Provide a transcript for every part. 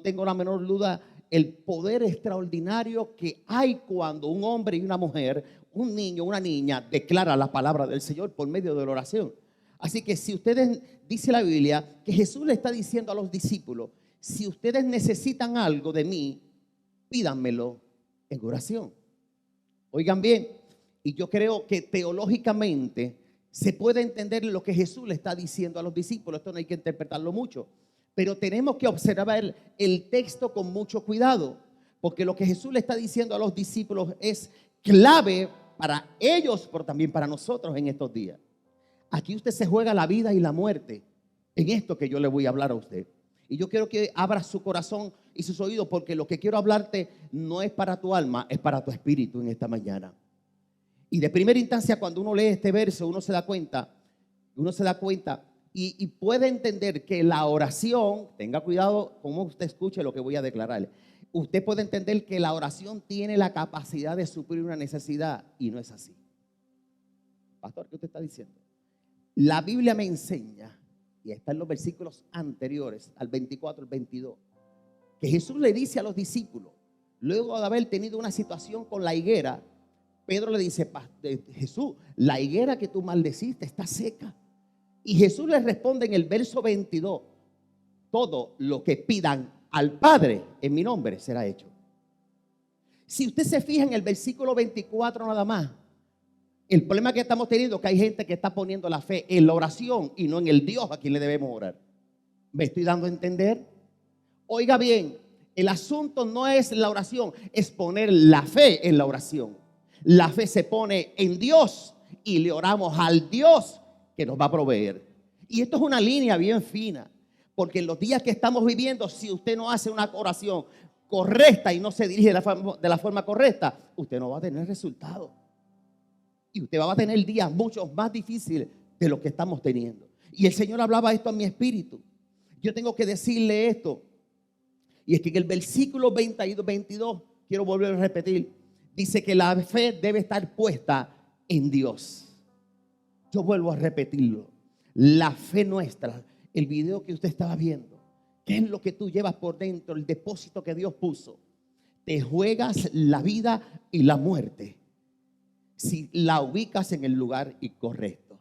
no tengo la menor duda, el poder extraordinario que hay cuando un hombre y una mujer, un niño, una niña, declara la palabra del Señor por medio de la oración. Así que si ustedes, dice la Biblia, que Jesús le está diciendo a los discípulos, si ustedes necesitan algo de mí, pídanmelo en oración. Oigan bien, y yo creo que teológicamente se puede entender lo que Jesús le está diciendo a los discípulos. Esto no hay que interpretarlo mucho, pero tenemos que observar el texto con mucho cuidado, porque lo que Jesús le está diciendo a los discípulos es clave para ellos, pero también para nosotros en estos días. Aquí usted se juega la vida y la muerte en esto que yo le voy a hablar a usted. Y yo quiero que abra su corazón y sus oídos, porque lo que quiero hablarte no es para tu alma, es para tu espíritu en esta mañana. Y de primera instancia, cuando uno lee este verso, uno se da cuenta y puede entender que la oración, tenga cuidado cómo usted escuche lo que voy a declararle. Usted puede entender que la oración tiene la capacidad de suplir una necesidad, y no es así. Pastor, ¿qué usted está diciendo? La Biblia me enseña, y está en los versículos anteriores, al 24, al 22, que Jesús le dice a los discípulos, luego de haber tenido una situación con la higuera, Pedro le dice, Jesús, la higuera que tú maldeciste está seca. Y Jesús le responde en el verso 22, todo lo que pidan al Padre en mi nombre será hecho. Si usted se fija en el versículo 24 nada más, el problema que estamos teniendo es que hay gente que está poniendo la fe en la oración y no en el Dios a quien le debemos orar. ¿Me estoy dando a entender? Oiga bien, el asunto no es la oración, es poner la fe en la oración. La fe se pone en Dios y le oramos al Dios que nos va a proveer. Y esto es una línea bien fina, porque en los días que estamos viviendo, si usted no hace una oración correcta y no se dirige de la forma correcta, usted no va a tener resultado. Y usted va a tener días mucho más difíciles de lo que estamos teniendo. Y el Señor hablaba esto a mi espíritu. Yo tengo que decirle esto. Y es que en el versículo 22, quiero volver a repetir, dice que la fe debe estar puesta en Dios. Yo vuelvo a repetirlo. La fe nuestra, el video que usted estaba viendo, ¿qué es lo que tú llevas por dentro? El depósito que Dios puso. Te juegas la vida y la muerte si la ubicas en el lugar incorrecto.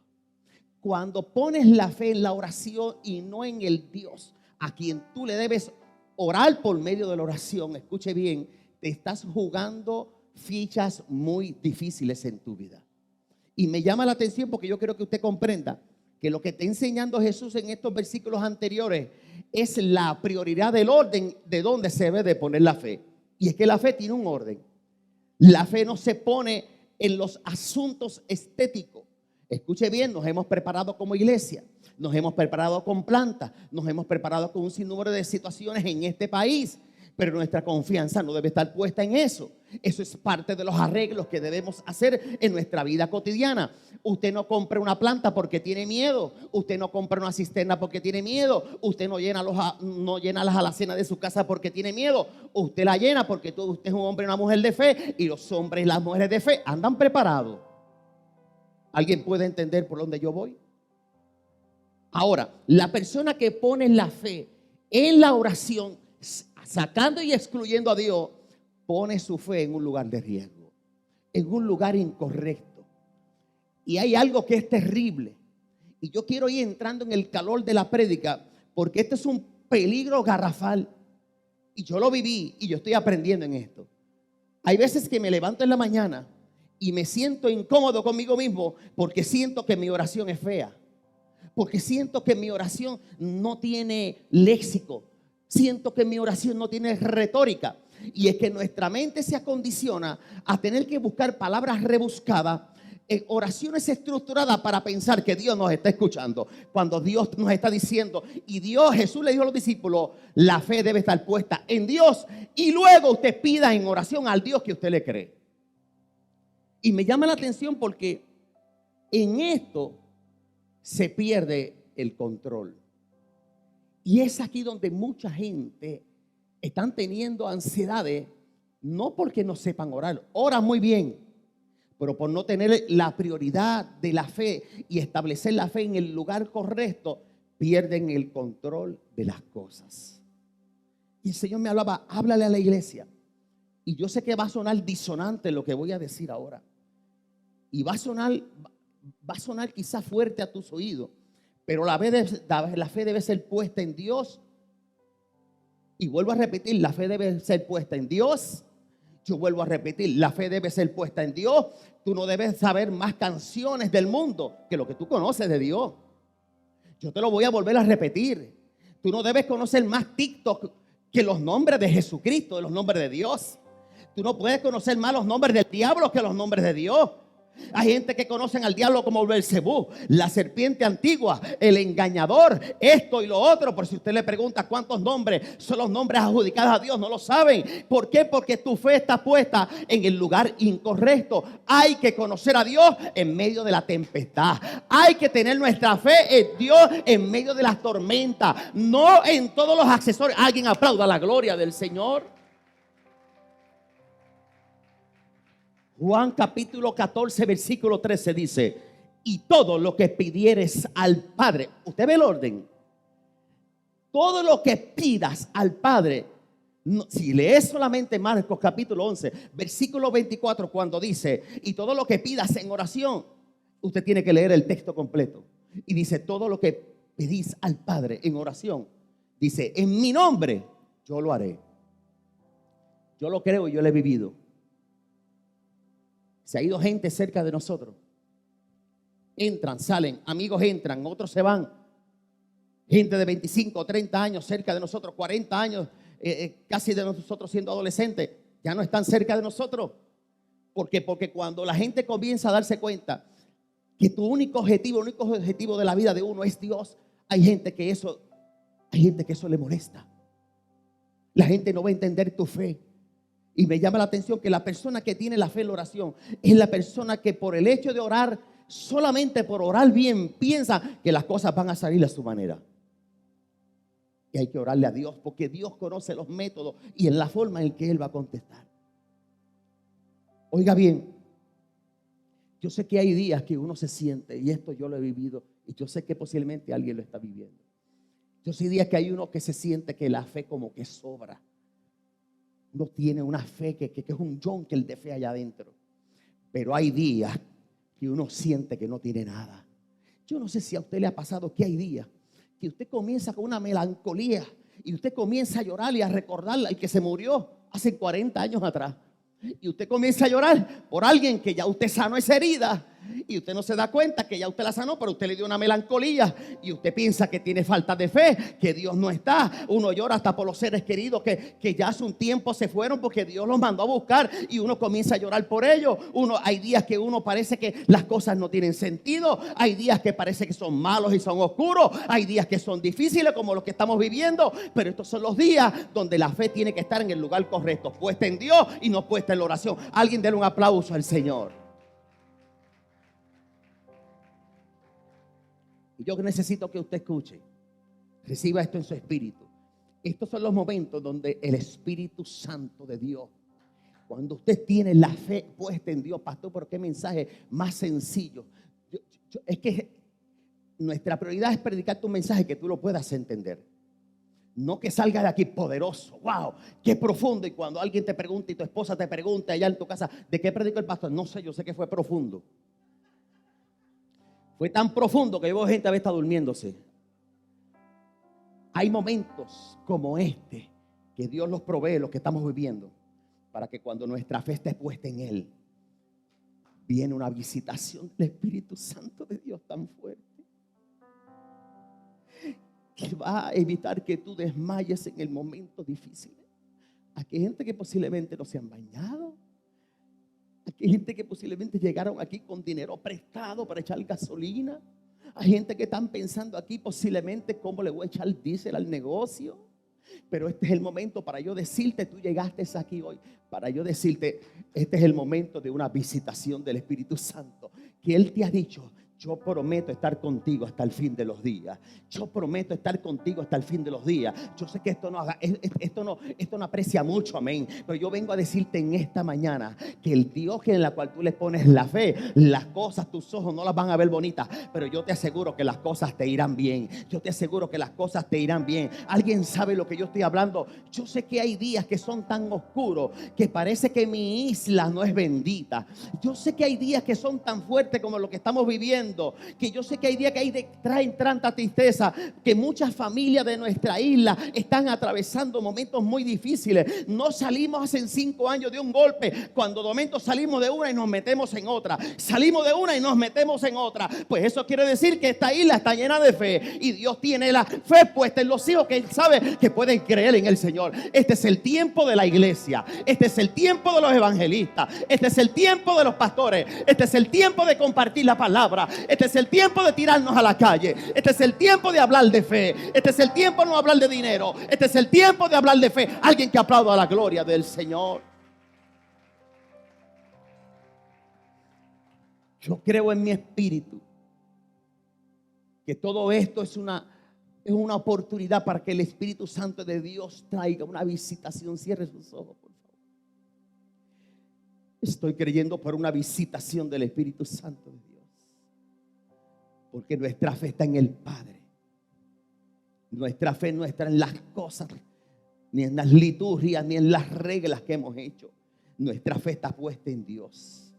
Cuando pones la fe en la oración y no en el Dios a quien tú le debes orar por medio de la oración, escuche bien, te estás jugando fichas muy difíciles en tu vida. Y me llama la atención porque yo quiero que usted comprenda que lo que está enseñando Jesús en estos versículos anteriores es la prioridad del orden de donde se debe de poner la fe. Y es que la fe tiene un orden. La fe no se pone en los asuntos estéticos. Escuche bien, nos hemos preparado como iglesia, nos hemos preparado con plantas, nos hemos preparado con un sinnúmero de situaciones en este país, pero nuestra confianza no debe estar puesta en eso. Eso es parte de los arreglos que debemos hacer en nuestra vida cotidiana. Usted no compra una planta porque tiene miedo. Usted no compra una cisterna porque tiene miedo. Usted no llena las alacenas de su casa porque tiene miedo. Usted la llena porque usted es un hombre y una mujer de fe. Y los hombres y las mujeres de fe andan preparados. ¿Alguien puede entender por dónde yo voy? Ahora, la persona que pone la fe en la oración, sacando y excluyendo a Dios, pone su fe en un lugar de riesgo, en un lugar incorrecto. Y hay algo que es terrible. Y yo quiero ir entrando en el calor de la prédica, porque este es un peligro garrafal. Y yo lo viví y yo estoy aprendiendo en esto. Hay veces que me levanto en la mañana y me siento incómodo conmigo mismo porque siento que mi oración es fea. Porque siento que mi oración no tiene léxico. Siento que mi oración no tiene retórica. Y es que nuestra mente se acondiciona a tener que buscar palabras rebuscadas, oraciones estructuradas para pensar que Dios nos está escuchando. Cuando Dios nos está diciendo, y Jesús le dijo a los discípulos, la fe debe estar puesta en Dios. Y luego usted pida en oración al Dios que usted le cree. Y me llama la atención porque en esto se pierde el control. Y es aquí donde mucha gente están teniendo ansiedades, no porque no sepan orar, oran muy bien, pero por no tener la prioridad de la fe y establecer la fe en el lugar correcto, pierden el control de las cosas. Y el Señor me hablaba, háblale a la iglesia. Y yo sé que va a sonar disonante lo que voy a decir ahora. Y va a sonar quizás fuerte a tus oídos. Pero la fe debe ser puesta en Dios. Y vuelvo a repetir, la fe debe ser puesta en Dios. Yo vuelvo a repetir, la fe debe ser puesta en Dios. Tú no debes saber más canciones del mundo que lo que tú conoces de Dios. Yo te lo voy a volver a repetir. Tú no debes conocer más TikTok que los nombres de Jesucristo, de los nombres de Dios. Tú no puedes conocer más los nombres del diablo que los nombres de Dios. Hay gente que conocen al diablo como Belcebú, la serpiente antigua, el engañador, esto y lo otro. Por si usted le pregunta cuántos nombres son los nombres adjudicados a Dios, no lo saben. ¿Por qué? Porque tu fe está puesta en el lugar incorrecto. Hay que conocer a Dios en medio de la tempestad. Hay que tener nuestra fe en Dios en medio de las tormentas, no en todos los accesorios. Alguien aplauda la gloria del Señor. Juan capítulo 14 versículo 13 dice: y todo lo que pidieres al Padre. Usted ve el orden. Todo lo que pidas al Padre. Si lees solamente Marcos capítulo 11 versículo 24, cuando dice: y todo lo que pidas en oración, usted tiene que leer el texto completo. Y dice: todo lo que pedís al Padre en oración, dice, en mi nombre yo lo haré. Yo lo creo y yo lo he vivido. Se ha ido gente cerca de nosotros. Entran, salen, amigos entran, otros se van. Gente de 25, 30 años cerca de nosotros, 40 años, casi de nosotros siendo adolescentes, ya no están cerca de nosotros. ¿Por qué? Porque cuando la gente comienza a darse cuenta que tu único objetivo de la vida de uno es Dios, hay gente que eso le molesta. La gente no va a entender tu fe. Y me llama la atención que la persona que tiene la fe en la oración es la persona que por el hecho de orar, solamente por orar bien, piensa que las cosas van a salir a su manera. Y hay que orarle a Dios porque Dios conoce los métodos y en la forma en que Él va a contestar. Oiga bien, yo sé que hay días que uno se siente, y esto yo lo he vivido, y yo sé que posiblemente alguien lo está viviendo. Yo sé días que hay uno que se siente que la fe como que sobra. Uno tiene una fe que es un yonkel de fe allá adentro. Pero hay días que uno siente que no tiene nada. Yo no sé si a usted le ha pasado que hay días que usted comienza con una melancolía y usted comienza a llorar y a recordar al que se murió hace 40 años atrás. Y usted comienza a llorar por alguien que ya usted sanó esa herida. Y usted no se da cuenta que ya usted la sanó, pero usted le dio una melancolía. Y usted piensa que tiene falta de fe, que Dios no está. Uno llora hasta por los seres queridos que ya hace un tiempo se fueron porque Dios los mandó a buscar. Y uno comienza a llorar por ellos. Hay días que uno parece que las cosas no tienen sentido. Hay días que parece que son malos y son oscuros. Hay días que son difíciles como los que estamos viviendo. Pero estos son los días donde la fe tiene que estar en el lugar correcto, puesta en Dios y no puesta en la oración. Alguien déle un aplauso al Señor. Y yo necesito que usted escuche, reciba esto en su espíritu. Estos son los momentos donde el Espíritu Santo de Dios, cuando usted tiene la fe puesta en Dios, pastor, ¿por qué mensaje más sencillo? Es que nuestra prioridad es predicarte un mensaje que tú lo puedas entender. No que salga de aquí poderoso, wow, qué profundo. Y cuando alguien te pregunta y tu esposa te pregunta allá en tu casa, ¿de qué predicó el pastor? No sé, yo sé que fue profundo. Fue tan profundo que yo veo gente a veces está durmiéndose. Hay momentos como este que Dios los provee, los que estamos viviendo, para que cuando nuestra fe esté puesta en Él, viene una visitación del Espíritu Santo de Dios tan fuerte que va a evitar que tú desmayes en el momento difícil. Aquí hay gente que posiblemente no se han bañado. Aquí hay gente que posiblemente llegaron aquí con dinero prestado para echar gasolina. Hay gente que están pensando aquí posiblemente cómo le voy a echar diésel al negocio. Pero este es el momento para yo decirte, tú llegaste aquí hoy, para yo decirte, este es el momento de una visitación del Espíritu Santo. Que Él te ha dicho, Yo prometo estar contigo hasta el fin de los días. Yo prometo estar contigo hasta el fin de los días. Yo sé que esto no aprecia mucho, amén. Pero yo vengo a decirte en esta mañana que el Dios en la cual tú le pones la fe, las cosas, tus ojos no las van a ver bonitas, pero yo te aseguro que las cosas te irán bien. Yo te aseguro que las cosas te irán bien. ¿Alguien sabe lo que yo estoy hablando? Yo sé que hay días que son tan oscuros que parece que mi isla no es bendita. Yo sé que hay días que son tan fuertes como lo que estamos viviendo, que yo sé que hay días que traen tanta tristeza, que muchas familias de nuestra isla están atravesando momentos muy difíciles. No salimos hace 5 años de un golpe, cuando de momento salimos de una y nos metemos en otra, salimos de una y nos metemos en otra. Pues eso quiere decir que esta isla está llena de fe, y Dios tiene la fe puesta en los hijos que Él sabe que pueden creer en el Señor. Este es el tiempo de la iglesia, este es el tiempo de los evangelistas, este es el tiempo de los pastores, este es el tiempo de compartir la palabra, este es el tiempo de tirarnos a la calle, este es el tiempo de hablar de fe, este es el tiempo de no hablar de dinero, este es el tiempo de hablar de fe. Alguien que aplauda a la gloria del Señor. Yo creo en mi espíritu que todo esto es una oportunidad para que el Espíritu Santo de Dios traiga una visitación. Cierre sus ojos, por favor. Estoy creyendo por una visitación del Espíritu Santo de Dios, porque nuestra fe está en el Padre. Nuestra fe no está en las cosas, ni en las liturgias, ni en las reglas que hemos hecho. Nuestra fe está puesta en Dios.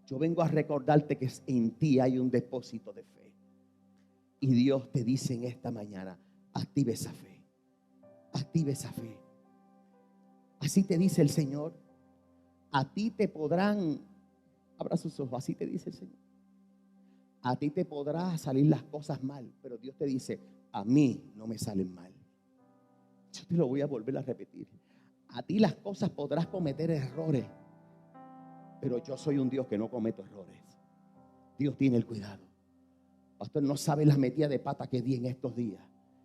Yo vengo a recordarte que en ti hay un depósito de fe, y Dios te dice en esta mañana: active esa fe, active esa fe. Así te dice el Señor. A ti te podrán, abra sus ojos, así te dice el Señor, a ti te podrán salir las cosas mal, pero Dios te dice: a mí no me salen mal. Yo te lo voy a volver a repetir. A ti las cosas podrás cometer errores, pero yo soy un Dios que no cometo errores. Dios tiene el cuidado. Pastor, no sabe las metidas de pata que di en estos días.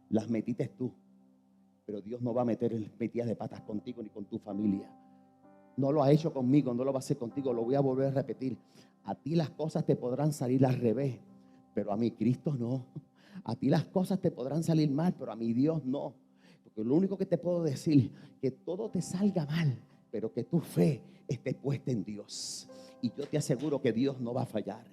Las metiste tú, pero Dios no va a meter metidas de patas contigo ni con tu familia. No lo ha hecho conmigo, no lo va a hacer contigo. Lo voy a volver a repetir. A ti las cosas te podrán salir al revés, pero a mi Cristo no. A ti las cosas te podrán salir mal, pero a mi Dios no. Porque lo único que te puedo decir, que todo te salga mal, pero que tu fe esté puesta en Dios. Y yo te aseguro que Dios no va a fallar.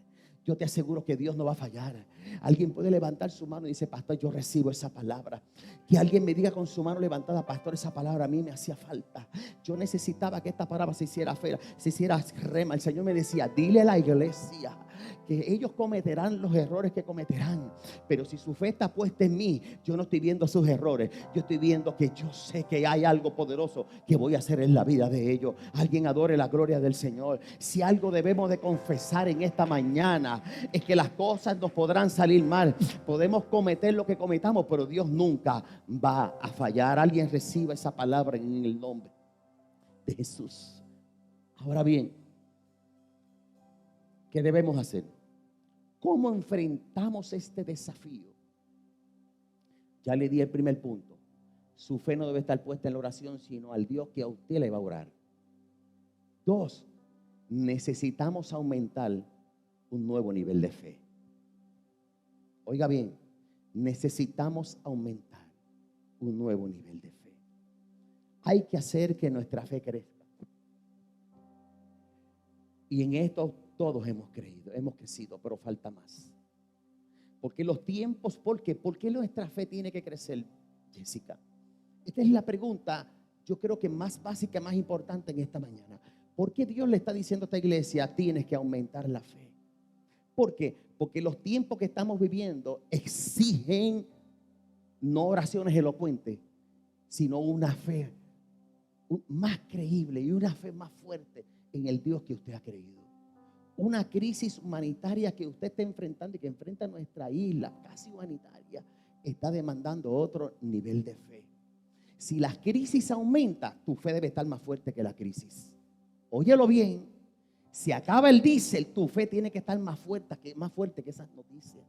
Yo te aseguro que Dios no va a fallar. Alguien puede levantar su mano y dice: pastor, yo recibo esa palabra. Que alguien me diga con su mano levantada: pastor, esa palabra a mí me hacía falta. Yo necesitaba que esta palabra se hiciera rema. El Señor me decía: dile a la iglesia que ellos cometerán los errores que cometerán, pero si su fe está puesta en mí, yo no estoy viendo sus errores. Yo estoy viendo que yo sé que hay algo poderoso que voy a hacer en la vida de ellos. Alguien adore la gloria del Señor. Si algo debemos de confesar en esta mañana, es que las cosas nos podrán salir mal. Podemos cometer lo que cometamos, pero Dios nunca va a fallar. Alguien reciba esa palabra en el nombre de Jesús. Ahora bien, ¿qué debemos hacer? ¿Cómo enfrentamos este desafío? Ya le di el primer punto. Su fe no debe estar puesta en la oración, sino al Dios que a usted le va a orar. 2, necesitamos aumentar un nuevo nivel de fe. Oiga bien, necesitamos aumentar un nuevo nivel de fe. Hay que hacer que nuestra fe crezca. Y en esto todos hemos creído, hemos crecido, pero falta más. Porque los tiempos, ¿por qué nuestra fe tiene que crecer, Jessica? Esta es la pregunta, yo creo que más básica, más importante en esta mañana. ¿Por qué Dios le está diciendo a esta iglesia: tienes que aumentar la fe? ¿Por qué? Porque los tiempos que estamos viviendo exigen no oraciones elocuentes, sino una fe más creíble y una fe más fuerte en el Dios que usted ha creído. Una crisis humanitaria que usted está enfrentando y que enfrenta nuestra isla, casi humanitaria, está demandando otro nivel de fe. Si la crisis aumenta, tu fe debe estar más fuerte que la crisis. Óyelo bien. Si acaba el diésel, tu fe tiene que estar más fuerte que esas noticias.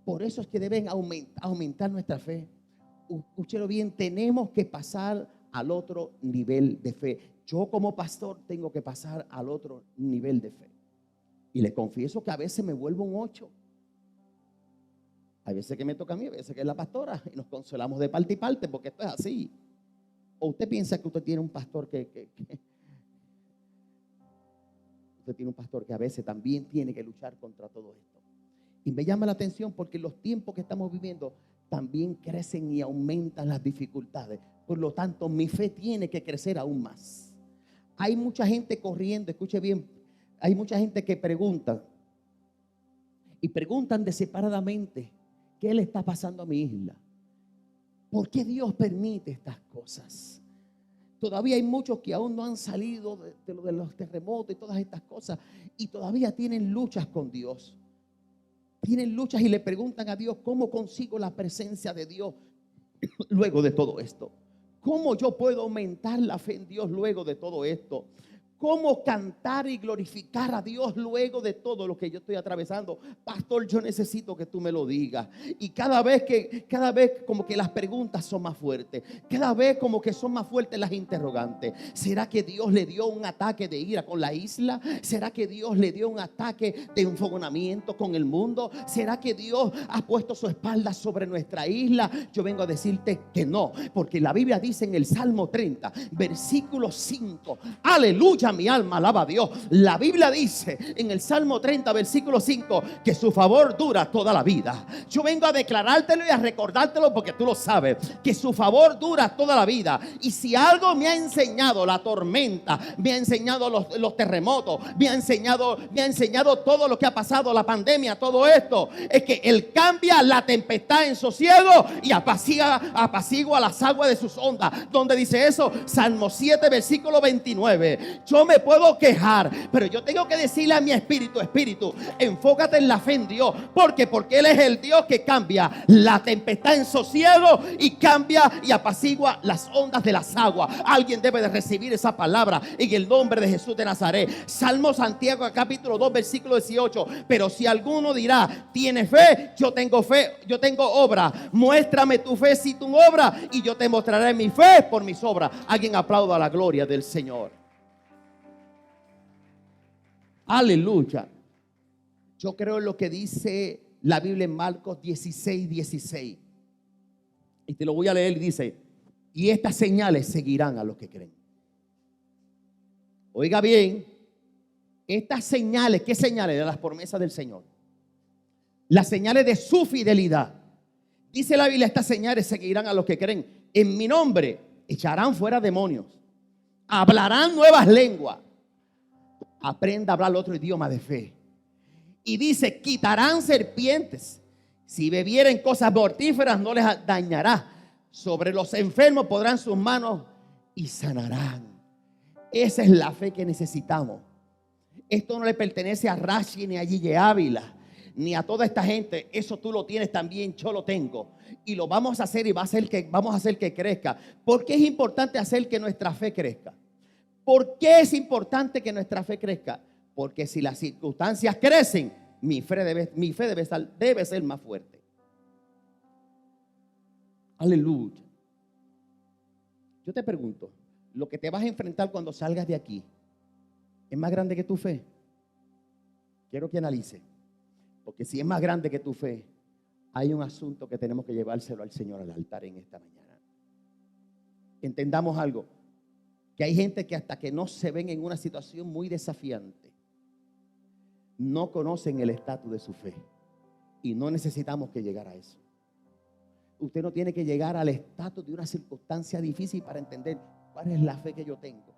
Por eso es que deben aumentar nuestra fe. Escúchelo bien, tenemos que pasar al otro nivel de fe. Yo como pastor tengo que pasar al otro nivel de fe. Y les confieso que a veces me vuelvo un 8. Hay veces que me toca a mí, a veces que es la pastora. Y nos consolamos de parte y parte porque esto es así. ¿O usted piensa que usted tiene un pastor que usted tiene un pastor que a veces también tiene que luchar contra todo esto? Y me llama la atención porque los tiempos que estamos viviendo también crecen y aumentan las dificultades. Por lo tanto, mi fe tiene que crecer aún más. Hay mucha gente corriendo, escuche bien, hay mucha gente que pregunta y preguntan separadamente: ¿qué le está pasando a mi isla? ¿Por qué Dios permite estas cosas? Todavía hay muchos que aún no han salido de lo de los terremotos y todas estas cosas, y todavía tienen luchas con Dios. Tienen luchas y le preguntan a Dios: ¿cómo consigo la presencia de Dios luego de todo esto? ¿Cómo yo puedo aumentar la fe en Dios luego de todo esto? ¿Cómo cantar y glorificar a Dios luego de todo lo que yo estoy atravesando? Pastor, yo necesito que tú me lo digas. Y cada vez como que las preguntas son más fuertes. Cada vez como que son más fuertes las interrogantes. ¿Será que Dios le dio un ataque de ira con la isla? ¿Será que Dios le dio un ataque de enfogonamiento con el mundo? ¿Será que Dios ha puesto su espalda sobre nuestra isla? Yo vengo a decirte que no, porque la Biblia dice en el Salmo 30, versículo 5, aleluya, mi alma alaba a Dios. La Biblia dice en el Salmo 30, versículo 5, que su favor dura toda la vida. Yo vengo a declarártelo y a recordártelo porque tú lo sabes, que su favor dura toda la vida. Y si algo me ha enseñado la tormenta, me ha enseñado los terremotos, me ha enseñado todo lo que ha pasado, la pandemia, todo esto, es que Él cambia la tempestad en sosiego y apacigua las aguas de sus ondas. ¿Dónde dice eso? Salmo 7, versículo 29. Yo me puedo quejar, pero yo tengo que decirle a mi espíritu: enfócate en la fe en Dios. Porque Él es el Dios que cambia la tempestad en sosiego y cambia y apacigua las ondas de las aguas. Alguien debe de recibir esa palabra en el nombre de Jesús de Nazaret. Salmo Santiago capítulo 2 versículo 18. Pero si alguno dirá: tiene fe, yo tengo obra. Muéstrame tu fe sin tu obra y yo te mostraré mi fe por mis obras. Alguien aplauda la gloria del Señor. Aleluya. Yo creo en lo que dice la Biblia en Marcos 16:16. Y te lo voy a leer. Y dice: y estas señales seguirán a los que creen. Oiga bien, estas señales, ¿qué señales? De las promesas del Señor. Las señales de su fidelidad. Dice la Biblia: estas señales seguirán a los que creen. En mi nombre echarán fuera demonios, hablarán nuevas lenguas. Aprenda a hablar otro idioma de fe. Y dice: quitarán serpientes. Si bebieren cosas mortíferas no les dañará. Sobre los enfermos pondrán sus manos y sanarán. Esa es la fe que necesitamos. Esto no le pertenece a Rashi ni a Gille Ávila ni a toda esta gente. Eso tú lo tienes también, yo lo tengo. Y lo vamos a hacer y vamos a hacer que crezca. ¿Por qué es importante hacer que nuestra fe crezca? ¿Por qué es importante que nuestra fe crezca? Porque si las circunstancias crecen, mi fe debe ser más fuerte. Aleluya. Yo te pregunto, ¿lo que te vas a enfrentar cuando salgas de aquí es más grande que tu fe? Quiero que analice. Porque si es más grande que tu fe, hay un asunto que tenemos que llevárselo al Señor al altar en esta mañana. Entendamos algo. Que hay gente que hasta que no se ven en una situación muy desafiante, no conocen el estatus de su fe. Y no necesitamos que llegar a eso. Usted no tiene que llegar al estatus de una circunstancia difícil para entender cuál es la fe que yo tengo.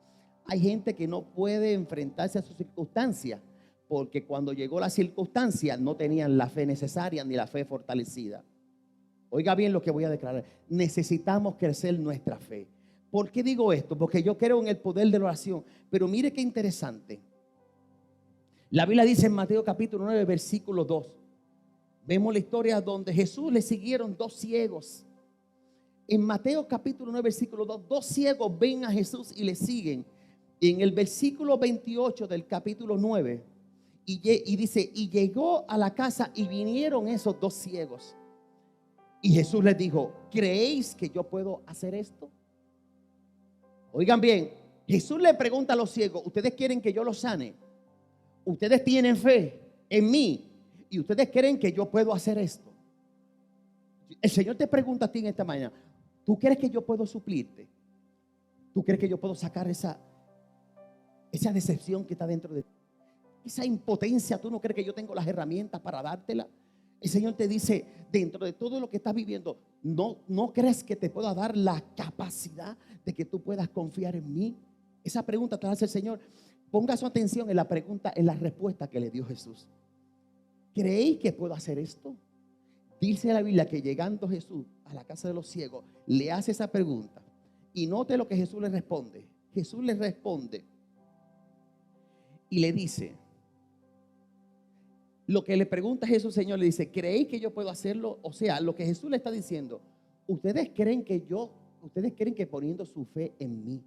Hay gente que no puede enfrentarse a sus circunstancias porque cuando llegó la circunstancia no tenían la fe necesaria ni la fe fortalecida. Oiga bien lo que voy a declarar. Necesitamos crecer nuestra fe. ¿Por qué digo esto? Porque yo creo en el poder de la oración. Pero mire qué interesante. La Biblia dice en Mateo capítulo 9 versículo 2. Vemos la historia donde Jesús le siguieron dos ciegos. En Mateo capítulo 9 versículo 2, dos ciegos ven a Jesús y le siguen. Y en el versículo 28 del capítulo 9 y dice: y llegó a la casa y vinieron esos dos ciegos. Y Jesús les dijo: ¿creéis que yo puedo hacer esto? Oigan bien, Jesús le pregunta a los ciegos: ¿ustedes quieren que yo los sane? ustedes tienen fe en mí y ustedes creen que yo puedo hacer esto. El Señor te pregunta a ti en esta mañana, ¿tú crees que yo puedo suplirte? ¿Tú crees que yo puedo sacar esa decepción que está dentro de ti? Esa impotencia, ¿tú no crees que yo tengo las herramientas para dártela? El Señor te dice, dentro de todo lo que estás viviendo, ¿no crees que te pueda dar la capacidad de que tú puedas confiar en mí? Esa pregunta te la hace el Señor. Ponga su atención en la pregunta, en la respuesta que le dio Jesús. ¿Creéis que puedo hacer esto? Dice la Biblia que llegando Jesús a la casa de los ciegos, le hace esa pregunta. Y note lo que Jesús le responde. Jesús le responde y le dice, lo que le pregunta Jesús, Señor, le dice, ¿creéis que yo puedo hacerlo? O sea, lo que Jesús le está diciendo, ustedes creen que poniendo su fe en mí,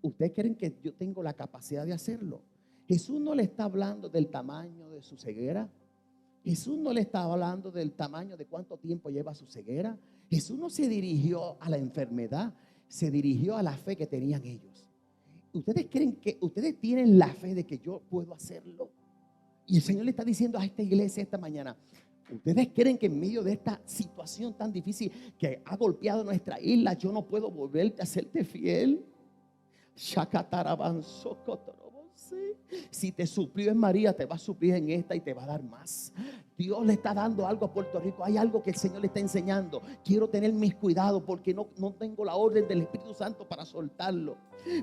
ustedes creen que yo tengo la capacidad de hacerlo. Jesús no le está hablando del tamaño de su ceguera. Jesús no le está hablando del tamaño de cuánto tiempo lleva su ceguera. Jesús no se dirigió a la enfermedad, se dirigió a la fe que tenían ellos. ¿Ustedes creen que ustedes tienen la fe de que yo puedo hacerlo? Y el Señor le está diciendo a esta iglesia esta mañana, ¿ustedes creen que en medio de esta situación tan difícil que ha golpeado nuestra isla, yo no puedo volverte a hacerte fiel? Si te suplió en María, te va a suplir en esta y te va a dar más. Dios le está dando algo a Puerto Rico. Hay algo que el Señor le está enseñando. Quiero tener mis cuidados porque no tengo la orden del Espíritu Santo para soltarlo.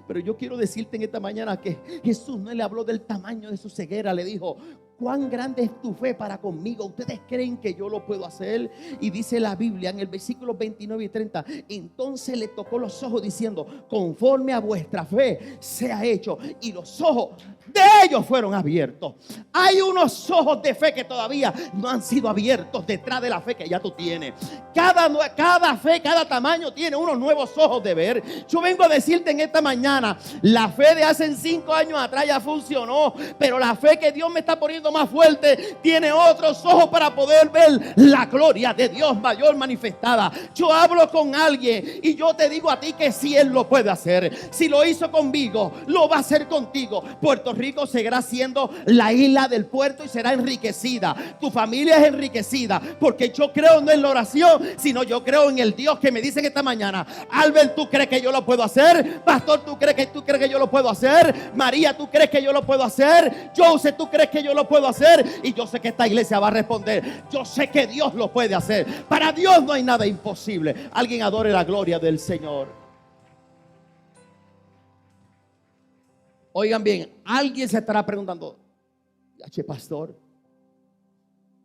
Pero yo quiero decirte en esta mañana que Jesús no le habló del tamaño de su ceguera. Le dijo, ¿cuán grande es tu fe para conmigo? ¿Ustedes creen que yo lo puedo hacer? Y dice la Biblia en el versículo 29 y 30, entonces le tocó los ojos diciendo, conforme a vuestra fe sea hecho. Y los ojos de ellos fueron abiertos. Hay unos ojos de fe que todavía no han sido abiertos detrás de la fe que ya tú tienes. Cada fe, cada tamaño tiene unos nuevos ojos de ver. Yo vengo a decirte en esta mañana, la fe de hace 5 años atrás ya funcionó, pero la fe que Dios me está poniendo más fuerte tiene otros ojos para poder ver la gloria de Dios mayor manifestada. Yo hablo con alguien y yo te digo a ti que si Él lo puede hacer, si lo hizo conmigo, lo va a hacer contigo. Puerto Rico seguirá siendo la isla del puerto y será enriquecida. Tu familia es enriquecida porque yo creo no en la oración, sino yo creo en el Dios que me dice que esta mañana, Albert, ¿tú crees que yo lo puedo hacer? Pastor, ¿tú crees que yo lo puedo hacer? María, ¿tú crees que yo lo puedo hacer? Joseph, ¿tú crees que yo lo puedo hacer? Y yo sé que esta iglesia va a responder, yo sé que Dios lo puede hacer. Para Dios no hay nada imposible. Alguien adore la gloria del Señor. Oigan bien, alguien se estará preguntando, pastor,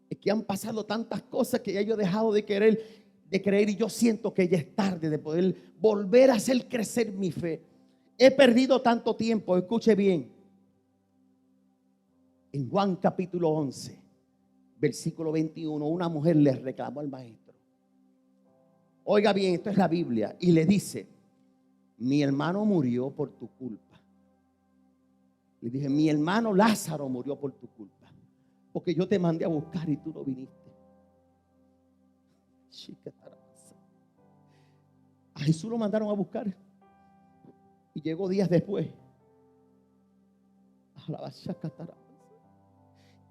es que han pasado tantas cosas que ya yo he dejado de creer y yo siento que ya es tarde de poder volver a hacer crecer mi fe. He perdido tanto tiempo. Escuche bien. En Juan capítulo 11, versículo 21, una mujer le reclamó al maestro. Oiga bien, esto es la Biblia. Y le dice, mi hermano murió por tu culpa. Le dije, mi hermano Lázaro murió por tu culpa. Porque yo te mandé a buscar y tú no viniste. A Jesús lo mandaron a buscar. Y llegó días después.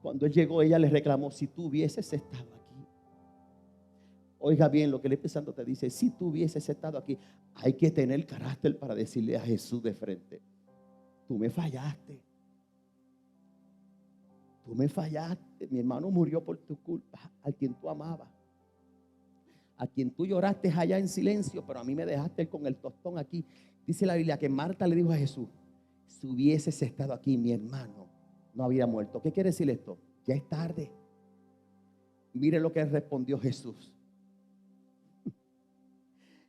Cuando él llegó, ella le reclamó, si tú hubieses estado aquí. Oiga bien lo que el Espíritu Santo te dice, si tú hubieses estado aquí. Hay que tener carácter para decirle a Jesús de frente, tú me fallaste. Tú me fallaste. Mi hermano murió por tu culpa. A quien tú amabas, a quien tú lloraste allá en silencio, pero a mí me dejaste con el tostón aquí. Dice la Biblia que Marta le dijo a Jesús, si hubieses estado aquí, mi hermano no habría muerto. ¿Qué quiere decir esto? Ya es tarde. Mire lo que respondió Jesús.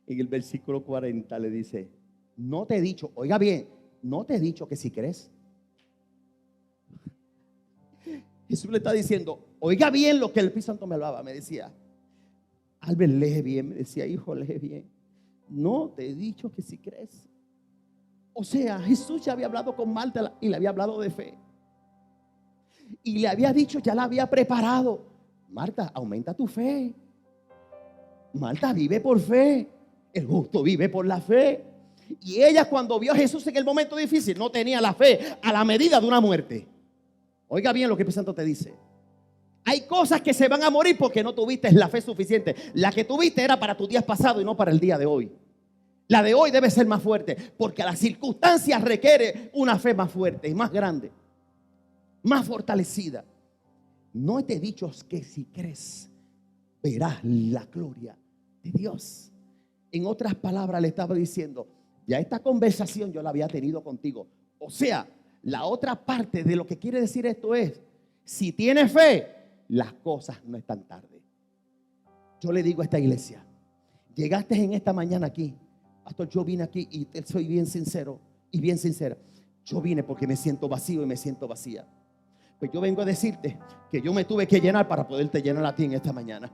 En el versículo 40 le dice, no te he dicho, oiga bien, no te he dicho que si crees. Jesús le está diciendo, oiga bien lo que el Espíritu Santo me hablaba. Me decía, Albert, lee bien. Me decía, hijo, lee bien. No te he dicho que si crees. O sea, Jesús ya había hablado con Marta y le había hablado de fe. Y le había dicho, ya la había preparado. Marta, aumenta tu fe. Marta, vive por fe. El justo vive por la fe. Y ella, cuando vio a Jesús en el momento difícil, no tenía la fe a la medida de una muerte. Oiga bien lo que el Espíritu Santo te dice. Hay cosas que se van a morir porque no tuviste la fe suficiente. La que tuviste era para tus días pasados y no para el día de hoy. La de hoy debe ser más fuerte porque las circunstancias requieren una fe más fuerte y más grande, más fortalecida. No te he dicho que si crees verás la gloria de Dios. En otras palabras le estaba diciendo, ya esta conversación yo la había tenido contigo. O sea, la otra parte de lo que quiere decir esto es, si tienes fe, las cosas no están tarde. Yo le digo a esta iglesia, llegaste en esta mañana aquí, pastor, yo vine aquí y soy bien sincero y bien sincera. Yo vine porque me siento vacío y me siento vacía. Pues yo vengo a decirte que yo me tuve que llenar para poderte llenar a ti en esta mañana.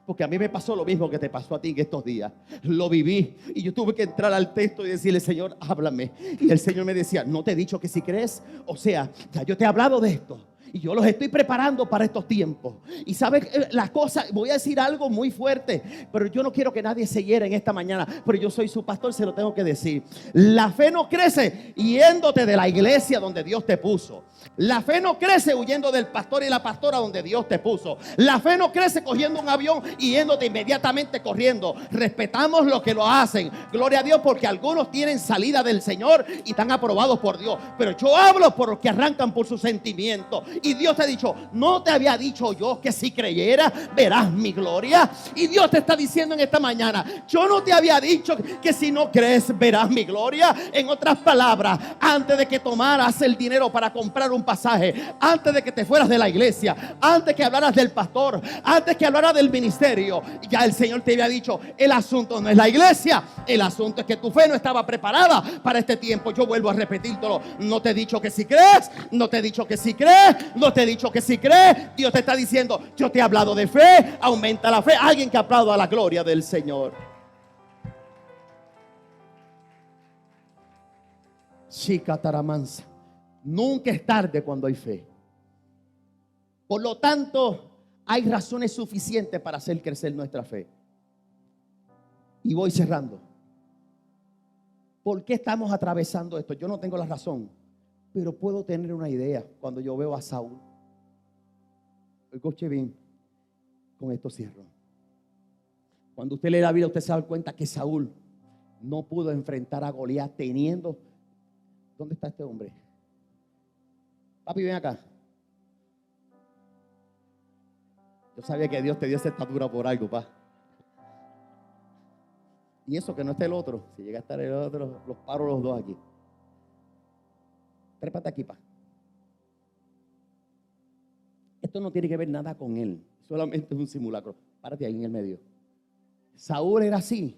Porque a mí me pasó lo mismo que te pasó a ti en estos días. Lo viví y yo tuve que entrar al texto y decirle, Señor, háblame. Y el Señor me decía, no te he dicho que si crees. O sea, ya yo te he hablado de esto y yo los estoy preparando para estos tiempos. Y sabes la cosa, voy a decir algo muy fuerte, pero yo no quiero que nadie se hiera en esta mañana. Pero yo soy su pastor, se lo tengo que decir. La fe no crece yéndote de la iglesia donde Dios te puso. La fe no crece huyendo del pastor y la pastora donde Dios te puso. La fe no crece cogiendo un avión y yéndote inmediatamente corriendo. Respetamos lo que lo hacen, gloria a Dios, porque algunos tienen salida del Señor y están aprobados por Dios. Pero yo hablo por los que arrancan por sus sentimientos. Y Dios te ha dicho, no te había dicho yo que si creyeras verás mi gloria. Y Dios te está diciendo en esta mañana, yo no te había dicho que si no crees verás mi gloria. En otras palabras, antes de que tomaras el dinero para comprar un pasaje, antes de que te fueras de la iglesia, antes que hablaras del pastor, antes que hablaras del ministerio, ya el Señor te había dicho, el asunto no es la iglesia, el asunto es que tu fe no estaba preparada para este tiempo. Yo vuelvo a repetírtelo, no te he dicho que si crees, no te he dicho que si crees, no te he dicho que si crees. Dios te está diciendo, yo te he hablado de fe, aumenta la fe. Alguien que aplauda a la gloria del Señor. Chica taramansa. Nunca es tarde cuando hay fe. Por lo tanto, hay razones suficientes para hacer crecer nuestra fe. Y voy cerrando. ¿Por qué estamos atravesando esto? Yo no tengo la razón, pero puedo tener una idea cuando yo veo a Saúl. Escuche bien, con esto cierro. Cuando usted lee la Biblia, usted se da cuenta que Saúl no pudo enfrentar a Goliat teniendo... ¿Dónde está este hombre? Papi, ven acá. Yo sabía que Dios te dio esa estatura por algo, pa. Y eso que no esté el otro. Si llega a estar el otro, los paro los dos aquí. Trépate aquí, pa. Esto no tiene que ver nada con él. Solamente es un simulacro. Párate ahí en el medio. Saúl era así.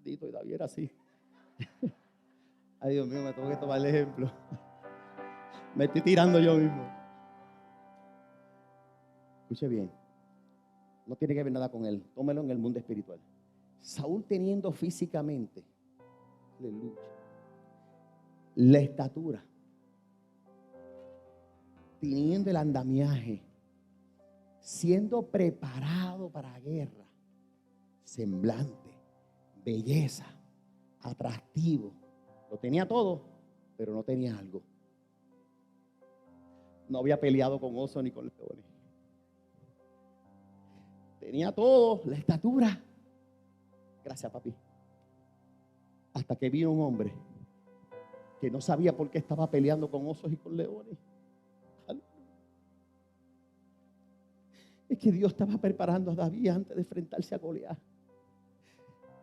Dito y David era así. Ay, Dios mío, me tengo que tomar el ejemplo. Me estoy tirando yo mismo. Escuche bien. No tiene que ver nada con él. Tómelo en el mundo espiritual. Saúl teniendo físicamente, aleluya, la estatura, teniendo el andamiaje, siendo preparado para la guerra, semblante, belleza, atractivo. Lo tenía todo, pero no tenía algo. No había peleado con osos ni con leones. Tenía todo, la estatura. Gracias, papi. Hasta que vino un hombre que no sabía por qué estaba peleando con osos y con leones. Es que Dios estaba preparando a David antes de enfrentarse a Goliat.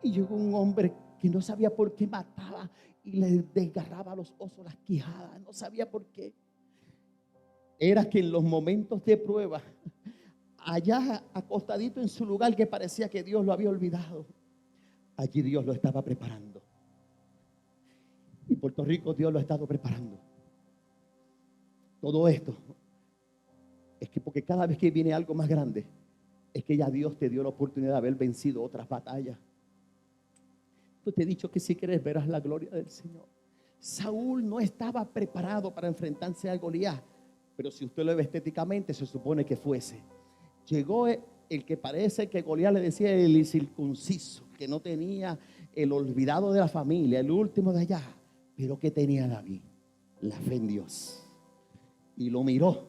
Y llegó un hombre que no sabía por qué mataba y le desgarraba a los osos las quijadas. No sabía por qué. Era que en los momentos de prueba, allá acostadito en su lugar que parecía que Dios lo había olvidado, allí Dios lo estaba preparando. Y Puerto Rico Dios lo ha estado preparando. Todo esto es que porque cada vez que viene algo más grande, es que ya Dios te dio la oportunidad de haber vencido otras batallas. Yo te he dicho que si quieres verás la gloria del Señor. Saúl no estaba preparado para enfrentarse a Goliat, pero si usted lo ve estéticamente, se supone que fuese. Llegó el que parece que Goliat le decía el incircunciso, que no tenía, el olvidado de la familia, el último de allá, pero que tenía David, la fe en Dios. Y lo miró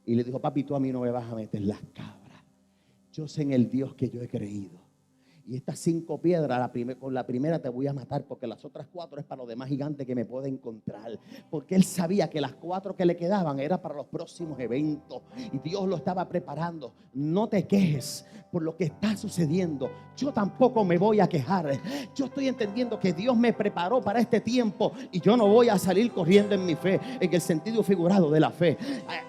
y le dijo: papi, tú a mí no me vas a meter las cabras. Yo sé en el Dios que yo he creído. Y estas 5 piedras, con la primera te voy a matar, porque las otras 4 es para los demás gigantes que me pueden encontrar. Porque él sabía que las 4 que le quedaban era para los próximos eventos. Y Dios lo estaba preparando. No te quejes por lo que está sucediendo. Yo tampoco me voy a quejar. Yo estoy entendiendo que Dios me preparó para este tiempo. Y yo no voy a salir corriendo en mi fe, en el sentido figurado de la fe.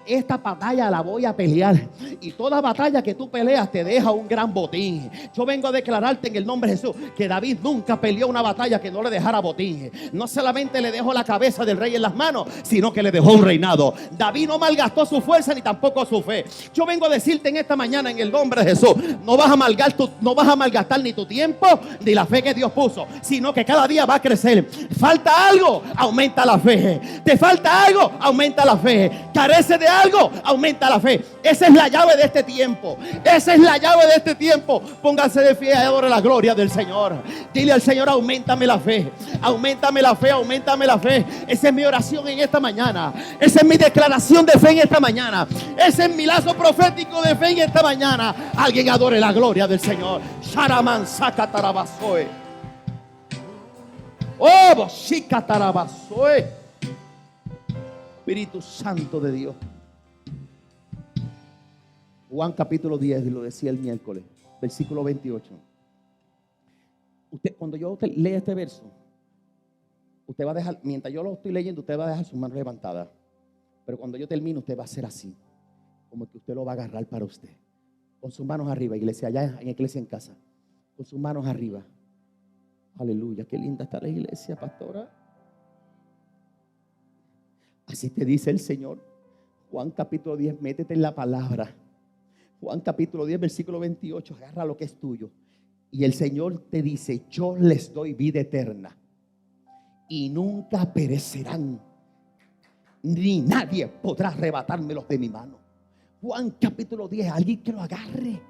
Esta batalla la voy a pelear. Y toda batalla que tú peleas te deja un gran botín. Yo vengo a declarar en el nombre de Jesús que David nunca peleó una batalla que no le dejara botín. No solamente le dejó la cabeza del rey en las manos, sino que le dejó un reinado. David no malgastó su fuerza ni tampoco su fe. Yo vengo a decirte en esta mañana en el nombre de Jesús: no vas a malgastar ni tu tiempo ni la fe que Dios puso, sino que cada día va a crecer. Falta algo, aumenta la fe. Te falta algo, aumenta la fe. Carece de algo, aumenta la fe. Esa es la llave de este tiempo. Esa es la llave de este tiempo. Pónganse de pie, adore la gloria del Señor. Dile al Señor: auméntame la fe, auméntame la fe, auméntame la fe. Esa es mi oración en esta mañana. Esa es mi declaración de fe en esta mañana. Ese es mi lazo profético de fe en esta mañana. Alguien adore la gloria del Señor. Sharaman Sakatarabasoe. Oh, Boshikatarabasoe. Espíritu Santo de Dios. Juan capítulo 10, lo decía el miércoles, versículo 28. Cuando yo lea este verso, usted va a dejar, mientras yo lo estoy leyendo, usted va a dejar sus manos levantadas. Pero cuando yo termino, usted va a hacer así, como que usted lo va a agarrar para usted. Con sus manos arriba, iglesia, allá en iglesia en casa. Con sus manos arriba. Aleluya, qué linda está la iglesia, pastora. Así te dice el Señor. Juan capítulo 10, métete en la palabra. Juan capítulo 10, versículo 28, agarra lo que es tuyo. Y el Señor te dice: yo les doy vida eterna y nunca perecerán, ni nadie podrá arrebatármelos de mi mano. Juan capítulo 10, alguien que lo agarre.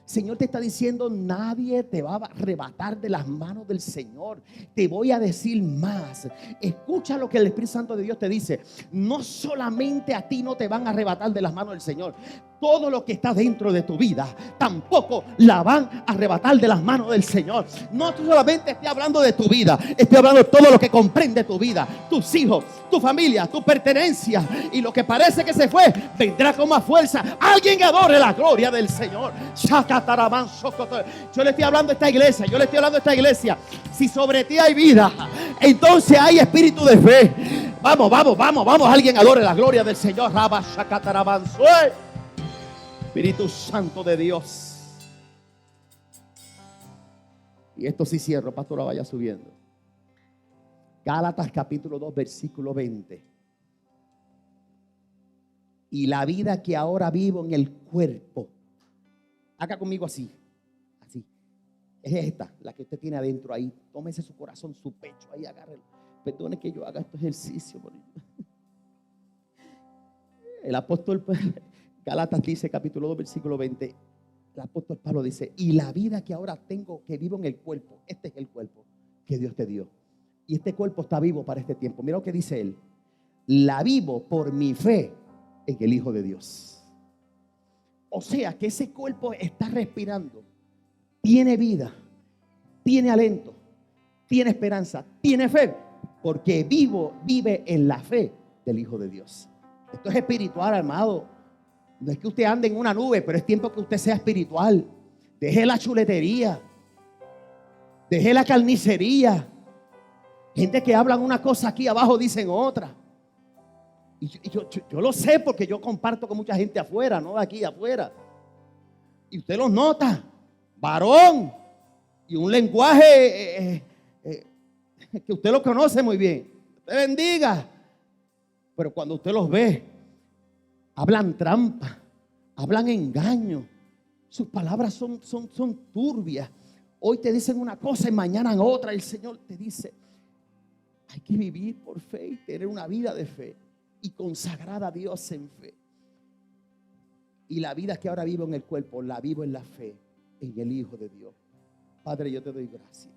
Señor te está diciendo: nadie te va a arrebatar de las manos del Señor. Te voy a decir más. Escucha lo que el Espíritu Santo de Dios te dice. No solamente a ti no te van a arrebatar de las manos del Señor. Todo lo que está dentro de tu vida tampoco la van a arrebatar de las manos del Señor. No solamente estoy hablando de tu vida, estoy hablando de todo lo que comprende tu vida, tus hijos, tu familia, tu pertenencia. Y lo que parece que se fue vendrá con más fuerza. Alguien adore la gloria del Señor. Yo le estoy hablando a esta iglesia. Yo le estoy hablando a esta iglesia. Si sobre ti hay vida, entonces hay espíritu de fe. Vamos. Alguien adore la gloria del Señor. Espíritu Santo de Dios. Y esto sí cierro, pastora, vaya subiendo. Gálatas capítulo 2, versículo 20. Y la vida que ahora vivo en el cuerpo, haga conmigo así. Es esta, la que usted tiene adentro ahí. Tómese su corazón, su pecho, ahí agárrelo. Perdone que yo haga este ejercicio. El apóstol Gálatas dice, capítulo 2, versículo 20. El apóstol Pablo dice: y la vida que ahora tengo, que vivo en el cuerpo, este es el cuerpo que Dios te dio. Y este cuerpo está vivo para este tiempo. Mira lo que dice él: la vivo por mi fe en el Hijo de Dios. O sea que ese cuerpo está respirando, tiene vida, tiene aliento, tiene esperanza, tiene fe, porque vive en la fe del Hijo de Dios. Esto es espiritual, amado. No es que usted ande en una nube, pero es tiempo que usted sea espiritual. Deje la chuletería, deje la carnicería. Gente que hablan una cosa aquí abajo, dicen otra. Y yo lo sé porque yo comparto con mucha gente afuera, no de aquí afuera. Y usted los nota, varón, y un lenguaje que usted lo conoce muy bien. Usted bendiga. Pero cuando usted los ve, hablan trampa, hablan engaño. Sus palabras son turbias. Hoy te dicen una cosa y mañana otra. El Señor te dice: hay que vivir por fe y tener una vida de fe y consagrar a Dios en fe. Y la vida que ahora vivo en el cuerpo, la vivo en la fe, en el Hijo de Dios. Padre, yo te doy gracias.